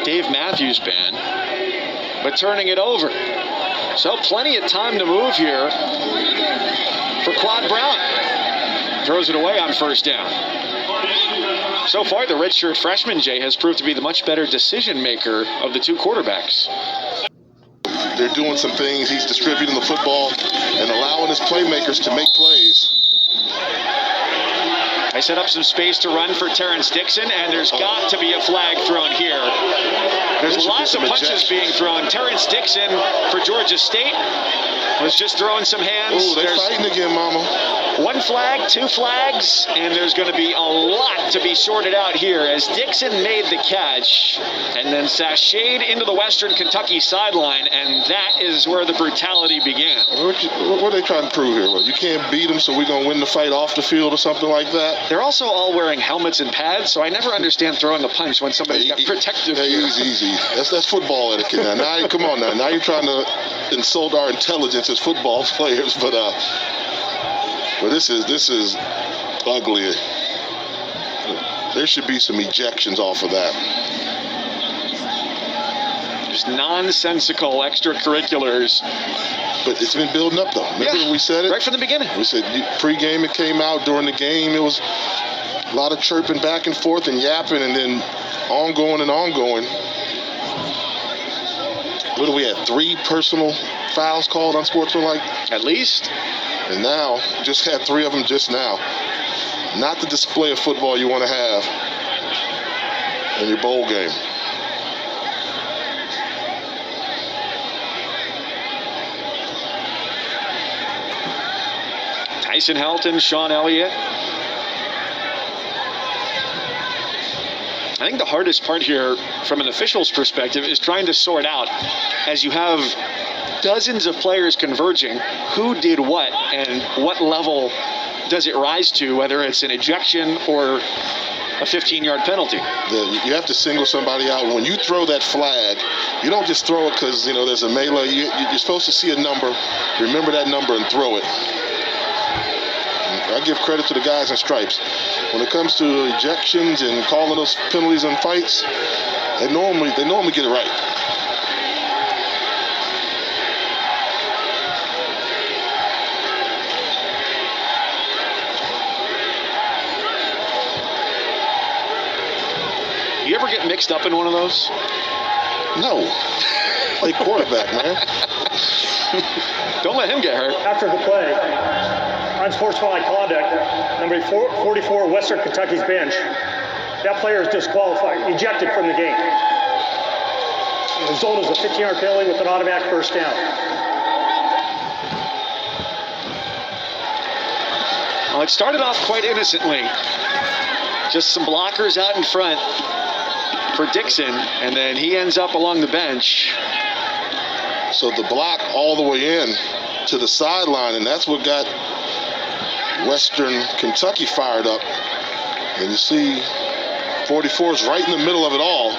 Dave Matthews Band, but turning it over. So plenty of time to move here for Quad Brown. Throws it away on first down. So far, the redshirt freshman, Jay, has proved to be the much better decision maker of the two quarterbacks. They're doing some things. He's distributing the football and allowing his playmakers to make plays. I set up some space to run for Terrence Dixon, and there's got to be a flag thrown here. There's lots of punches being thrown. Terrence Dixon for Georgia State was just throwing some hands. Oh, they're fighting again, Mama. One flag, two flags, and there's going to be a lot to be sorted out here as Dixon made the catch and then sashayed into the Western Kentucky sideline, and that is where the brutality began. What are they trying to prove here? Well, you can't beat them, so we're going to win the fight off the field or something like that? They're also all wearing helmets and pads, so I never understand throwing a punch when somebody's got protective gear. Easy. That's football etiquette now. Come on now. Now you're trying to insult our intelligence as football players, but this is ugly. There should be some ejections off of that. Just nonsensical extracurriculars. But it's been building up, though. Remember when we said it? Right from the beginning. We said pre-game it came out. During the game it was a lot of chirping back and forth and yapping, and then ongoing and ongoing. What do we have? 3 personal fouls called unsportsmanlike? At least. And now, just had 3 of them just now. Not the display of football you want to have in your bowl game. Tyson Helton, Sean Elliott. I think the hardest part here from an official's perspective is trying to sort out, as you have dozens of players converging, who did what and what level does it rise to, whether it's an ejection or a 15-yard penalty. You have to single somebody out. When you throw that flag, you don't just throw it because, there's a melee. You're supposed to see a number, remember that number, and throw it. I give credit to the guys in stripes. When it comes to ejections and calling those penalties and fights, they normally get it right. You ever get mixed up in one of those? No. Play quarterback, man. Don't let him get hurt. After the play, unsportsmanlike conduct, number 44, Western Kentucky's bench. That player is disqualified, ejected from the game. The result is a 15-yard penalty with an automatic first down. Well, it started off quite innocently. Just some blockers out in front for Dixon, and then he ends up along the bench. So the block all the way in to the sideline, and that's what got Western Kentucky fired up. And you see 44 is right in the middle of it all.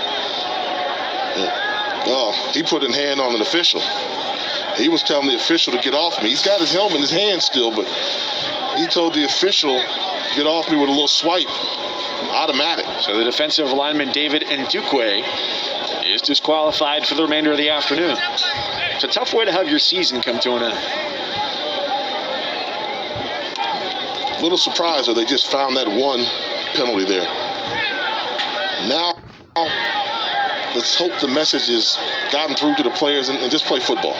Oh, he put a hand on an official. He was telling the official to get off me. He's got his helmet in his hand still, but he told the official to get off me with a little swipe. Automatic. So the defensive lineman David Ndukwe is disqualified for the remainder of the afternoon. It's a tough way to have your season come to an end. A little surprised that they just found that one penalty there. Now, let's hope the message has gotten through to the players and just play football.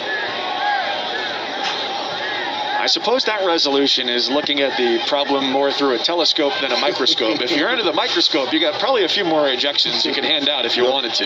I suppose that resolution is looking at the problem more through a telescope than a microscope. If you're under the microscope, you got probably a few more ejections you could hand out if you wanted to.